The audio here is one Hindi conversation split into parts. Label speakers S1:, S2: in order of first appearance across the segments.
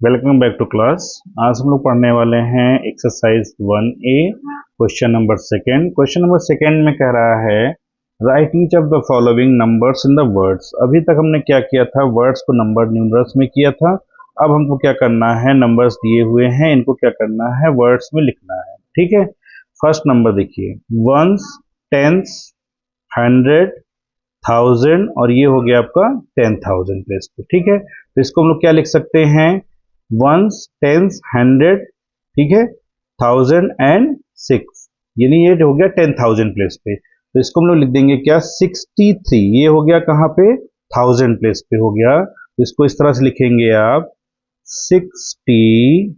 S1: Welcome back to class. आज हम लोग पढ़ने वाले हैं exercise 1A question number second. Question number second में कह रहा है right each of the following numbers in the words. अभी तक हमने क्या किया था, वर्ड्स को नंबर न्यूमरल्स में किया था। अब हमको क्या करना है, नंबर्स दिए हुए हैं, इनको क्या करना है, वर्ड्स में लिखना है। ठीक है, फर्स्ट नंबर देखिए, वंस, टेंस, हंड्रेड, थाउजेंड और ये हो गया आपका 10,000 प्लेस पे। ठीक है, तो इसको हम लोग क्या लिख सकते हैं, वंस, टेंस, हंड्रेड, ठीक है, थाउजेंड एंड सिक्स, यानी ये हो गया 10,000 प्लेस पे। तो इसको हम लोग लिख देंगे क्या, 63। ये हो गया कहाँ पे, 1000 प्लेस पे हो गया। तो इसको इस तरह से लिखेंगे आप 63,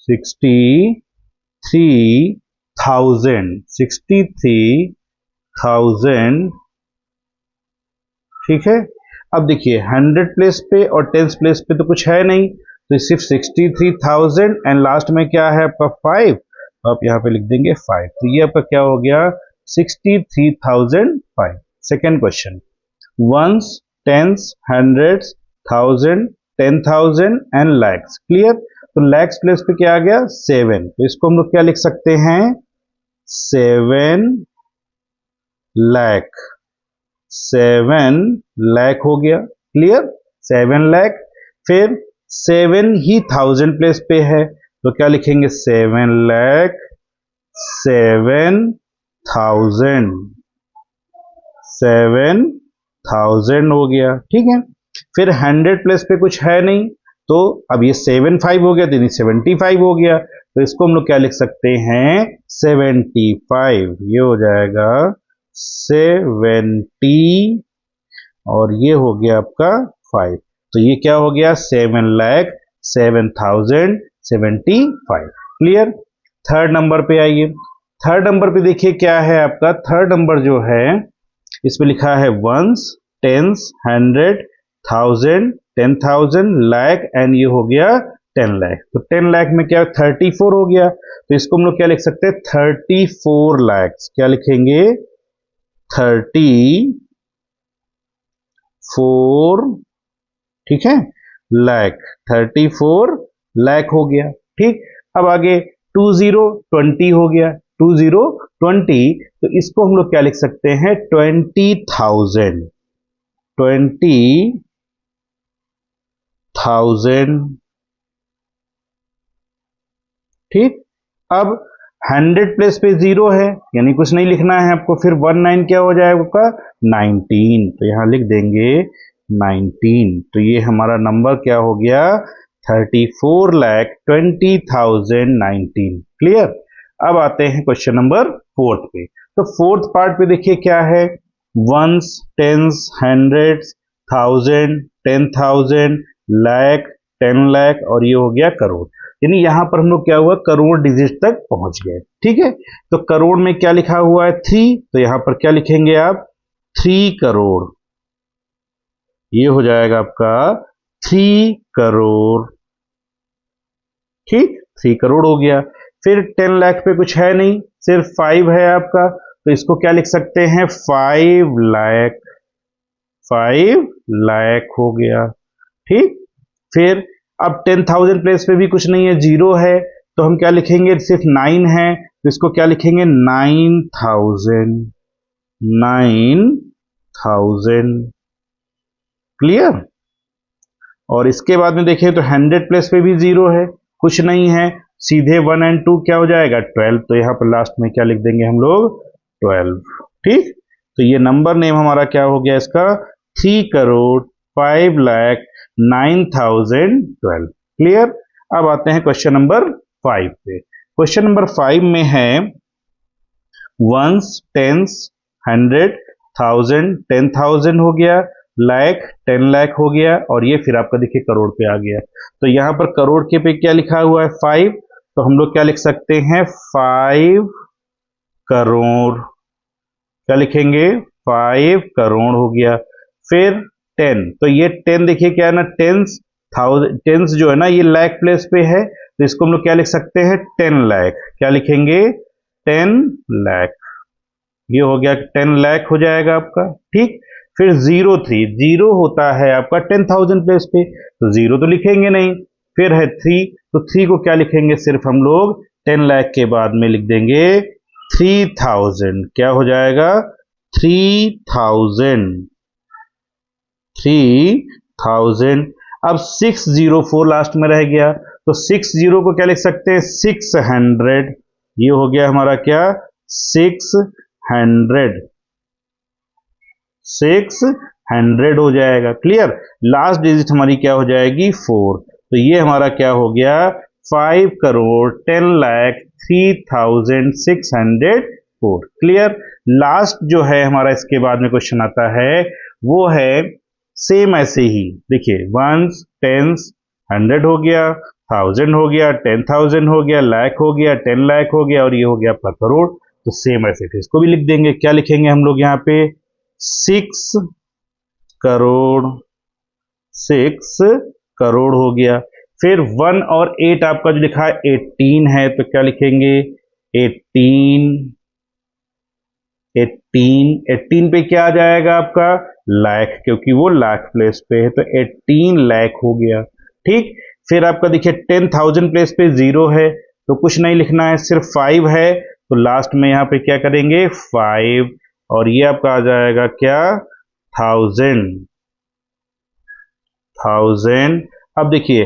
S1: 63,000, ठीक है। अब देखिए 100 प्लेस पे और 10 प्लेस पे तो कुछ है नहीं, तो सिर्फ 63,000 एंड लास्ट में क्या है आपका 5, तो आप यहाँ पे लिख देंगे 5। तो ये आपका क्या हो गया, 63,005। Second question, ones, tens, hundreds, thousand, 10,000 and lakhs. Clear. तो लैक्स प्लेस पे क्या आ गया, 7। तो इसको हम लोग क्या लिख सकते हैं, 7 लाख, 7 लाख हो गया। क्लियर, 7 लाख। फिर 7 ही 1000 प्लेस पे है, तो क्या लिखेंगे, 7 लाख, 7,000, 7,000 हो गया। ठीक है, फिर 100 प्लेस पे कुछ है नहीं, तो अब ये 75 हो गया, तो 75 हो गया। तो इसको हम लोग क्या लिख सकते हैं, 75। ये हो जाएगा 70 और ये हो गया आपका 5। तो ये क्या हो गया, 7,07,075। क्लियर। थर्ड नंबर पे आइए। थर्ड नंबर पे देखिए क्या है आपका, थर्ड नंबर जो है इसमें लिखा है ones, tens, hundred, thousand, 10,000, lakh and ये हो गया 10 लाख। तो 10 लाख में क्या 34 हो गया, तो इसको हम लोग क्या लिख सकते हैं, 34 लैक्स। क्या लिखेंगे, 34, ठीक है, लाख, 34 लाख हो गया। ठीक, अब आगे 20 हो गया, 20 तो इसको हम लोग क्या लिख सकते हैं, 20,000, 20,000। ठीक, अब 100 प्लेस पे 0 है, यानी कुछ नहीं लिखना है आपको। फिर 19 क्या हो जाएगा आपका, 19, तो यहां लिख देंगे 19। तो ये हमारा नंबर क्या हो गया, 34,20,019। क्लियर। अब आते हैं क्वेश्चन नंबर फोर्थ पे। तो फोर्थ पार्ट पे देखिए क्या है, ones, tens, hundred, thousand, 10,000, lakh, 10 lakh और ये हो गया करोड़। यानी यहां पर हम लोग क्या हुआ, करोड़ डिजिट तक पहुंच गए। ठीक है, तो करोड़ में क्या लिखा हुआ है, 3, तो यहां पर क्या लिखेंगे आप, 3 करोड़। ये हो जाएगा आपका 3 करोड़। ठीक, 3 करोड़ हो गया। फिर 10 लाख पे कुछ है नहीं, सिर्फ 5 है आपका, तो इसको क्या लिख सकते हैं, 5 लाख, 5 लाख हो गया। ठीक, फिर अब 10,000 प्लेस पे भी कुछ नहीं है, 0 है, तो हम क्या लिखेंगे, सिर्फ 9 है, तो इसको क्या लिखेंगे, 9,000, 9,000। क्लियर। और इसके बाद में देखें तो 100 प्लेस पे भी 0 है, कुछ नहीं है, सीधे 1 एंड 2 क्या हो जाएगा, 12। तो यहां पर लास्ट में क्या लिख देंगे हम लोग, 12। ठीक, तो ये नंबर नेम हमारा क्या हो गया इसका, 3 करोड़ 5 लाख 9,012। क्लियर। अब आते हैं क्वेश्चन नंबर 5 पे। क्वेश्चन नंबर 5 में है वंस, टेंस, हंड्रेड, थाउजेंड, 10,000 हो गया, लाख, 10 लाख हो गया और ये फिर आपका देखिए करोड़ पे आ गया। तो यहां पर करोड़ के पे क्या लिखा हुआ है, 5, तो हम लोग क्या लिख सकते हैं, 5 करोड़। क्या लिखेंगे, 5 करोड़ हो गया। फिर 10, तो ये 10 देखिए क्या है ना, टेंस, थाउजेंड, टेंस जो है ना ये लाख प्लेस पे है, तो इसको हम लोग क्या लिख सकते हैं, 10 लाख। क्या लिखेंगे, 10 लाख। ये हो गया 10 लाख हो जाएगा आपका। ठीक, फिर 03, जीरो होता है आपका 10,000 प्लेस पे, तो जीरो तो लिखेंगे नहीं। फिर है 3, तो 3 को क्या लिखेंगे, सिर्फ हम लोग 10 लाख के बाद में लिख देंगे 3000, क्या हो जाएगा 3000, 3000। अब 604 लास्ट में रह गया, तो 60 को क्या लिख सकते हैं 600, ये हो गया हमारा क्या 600, 600 हो जाएगा। क्लियर, लास्ट डिजिट हमारी क्या हो जाएगी 4, तो ये हमारा क्या हो गया 5,10,03,604। क्लियर, लास्ट जो है हमारा इसके बाद में क्वेश्चन आता है वो है सेम ऐसे ही, देखिए वंस, टेंस, 100 हो गया, 1000 हो गया, 10,000 हो गया, लाख हो गया, 10 लाख हो गया, और ये हो गया आपका करोड़। तो सेम ऐसे थे, इसको भी लिख देंगे, क्या लिखेंगे हम लोग यहाँ पे 6 करोड़, 6 करोड़ हो गया। फिर 1 और 8 आपका जो लिखा है 18 है, तो क्या लिखेंगे 18, 18 पे क्या आ जाएगा आपका लाख, क्योंकि वो लाख प्लेस पे है, तो 18 लाख हो गया। ठीक, फिर आपका देखिए 10,000 प्लेस पे 0 है, तो कुछ नहीं लिखना है, सिर्फ 5 है, तो लास्ट में यहाँ पे क्या करेंगे 5, और ये आपका आ जाएगा क्या 1000, 1000। अब देखिए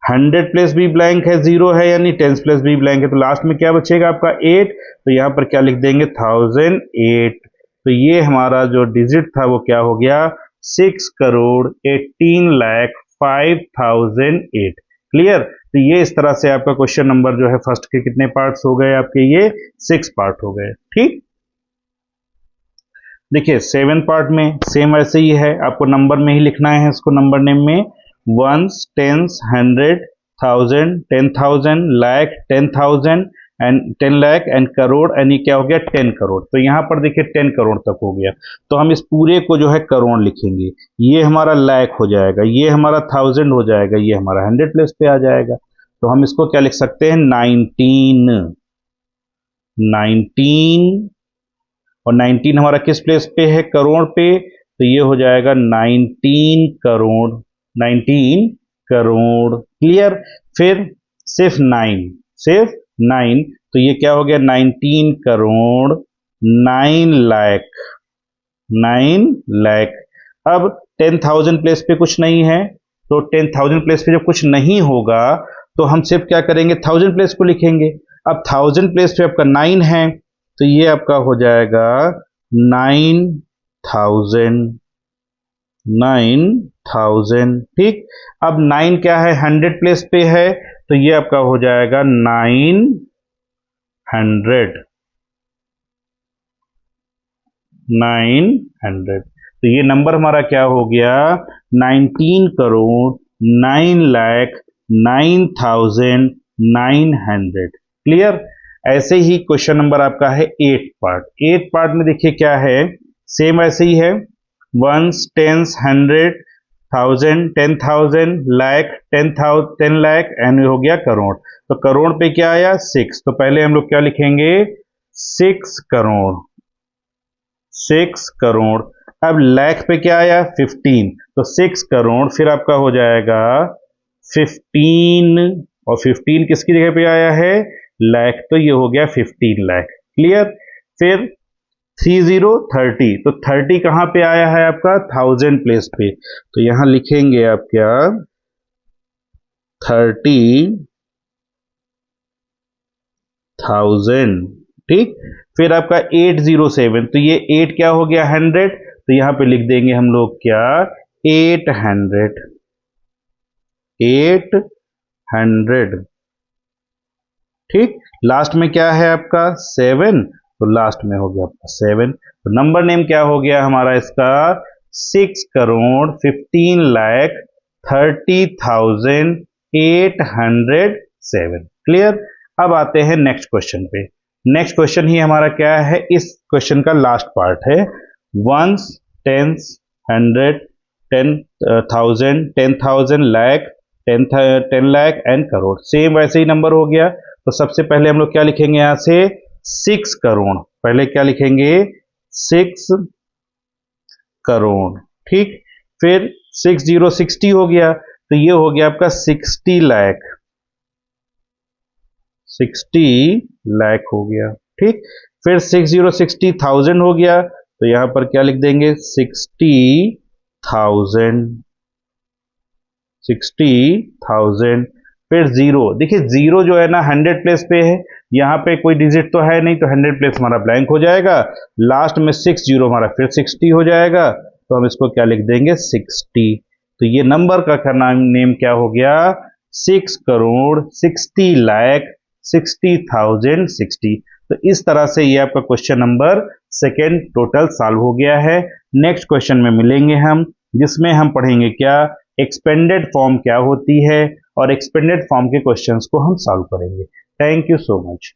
S1: 100 प्लस भी ब्लैंक है, 0 है, यानी 10 प्लस भी ब्लैंक है, तो लास्ट में क्या बचेगा आपका 8, तो यहां पर क्या लिख देंगे 1008। तो ये हमारा जो डिजिट था वो क्या हो गया 6 करोड़ 18 लाख 5008। क्लियर, तो ये इस तरह से आपका क्वेश्चन नंबर जो है फर्स्ट के कितने पार्ट्स हो गए आपके, ये 6 पार्ट हो गए। ठीक, देखिए 7 पार्ट में सेम ऐसे ही है, आपको नंबर में ही लिखना है, इसको नंबर नेम में ones, tens, 100, 1000, 10,000, lakh, 10,000 and 10 lakh and crore, and ये क्या हो गया 10 करोड़। तो यहां पर देखिए 10 करोड़ तक हो गया, तो हम इस पूरे को जो है करोड़ लिखेंगे, ये हमारा लाख हो जाएगा, ये हमारा 1000 हो जाएगा, ये हमारा 100 प्लेस पे आ जाएगा। तो हम इसको क्या लिख सकते हैं 19, 19, और 19 हमारा किस प्लेस पे है करोड़ पे, तो ये हो जाएगा 19 करोड़, 19 करोड़। क्लियर, फिर सिर्फ 9, सिर्फ 9, तो ये क्या हो गया 19 करोड़ 9 लाख, 9 लाख। अब 10,000 प्लेस पे कुछ नहीं है, तो 10,000 प्लेस पे जब कुछ नहीं होगा तो हम सिर्फ क्या करेंगे 1000 प्लेस को लिखेंगे। अब 1000 प्लेस पे आपका 9 है, तो ये आपका हो जाएगा 9,000, 9,000। ठीक, अब 9 क्या है 100 प्लेस पे है, तो ये आपका हो जाएगा 900, 900। तो ये नंबर हमारा क्या हो गया 19 करोड़ 9 लाख 9,900। क्लियर, ऐसे ही क्वेश्चन नंबर आपका है 8 पार्ट। 8 पार्ट में देखिए क्या है, सेम ऐसे ही है, ones, tens, 100, 1000, 10,000, lakh, 10 lakh and हो गया करोड़। तो करोड़ पे क्या आया 6, तो पहले हम लोग क्या लिखेंगे 6 करोड़, 6 करोड़। अब लाख पे क्या आया 15, तो 6 करोड़, फिर आपका हो जाएगा 15, और 15 किसकी जगह पे आया है लाख, तो ये हो गया 15 लाख। क्लियर, फिर 30, 30, तो 30 कहां पे आया है आपका 1000 प्लेस पे, तो यहां लिखेंगे आप क्या 30,000। ठीक, फिर आपका 807, तो ये 8 क्या हो गया 100, तो यहां पे लिख देंगे हम लोग क्या 800, 800। ठीक, लास्ट में क्या है आपका 7, तो लास्ट में हो गया आपका 7, तो नंबर नेम क्या हो गया हमारा इसका 6 करोड़ 15 लाख 30,807। क्लियर, अब आते हैं नेक्स्ट क्वेश्चन पे। नेक्स्ट क्वेश्चन ही हमारा क्या है, इस क्वेश्चन का लास्ट पार्ट है, ones, tens, 100, 10,000, 10,000, lakh, 10 lakh and crore. Same वैसे ही नंबर हो गया, तो सबसे पहले हम लोग क्या लिखेंगे यहां से 6 करोड़, पहले क्या लिखेंगे 6 करोड़। ठीक, फिर 6060 हो गया, तो ये हो गया आपका 60 लाख, 60 लाख हो गया। ठीक, फिर 6060,000 हो गया, तो यहां पर क्या लिख देंगे 60,000, 60,000। फिर जीरो, देखिए जीरो जो है ना 100 प्लेस पे है, यहाँ पे कोई डिजिट तो है नहीं, तो 100 प्लेस हमारा ब्लैंक हो जाएगा। लास्ट में 60 हमारा फिर 60 हो जाएगा, तो हम इसको क्या लिख देंगे 60। तो ये नंबर का नाम नेम क्या हो गया 6 करोड़ 60 लाख 60,060। तो इस तरह से ये आपका question number second total solve हो गया है। नेक्स्ट क्वेश्चन में मिलेंगे हम, जिसमें हम पढ़ेंगे क्या एक्सपेंडेड फॉर्म क्या होती है, और एक्सपेंडेड फॉर्म के क्वेश्चंस को हम सॉल्व करेंगे। Thank you so much.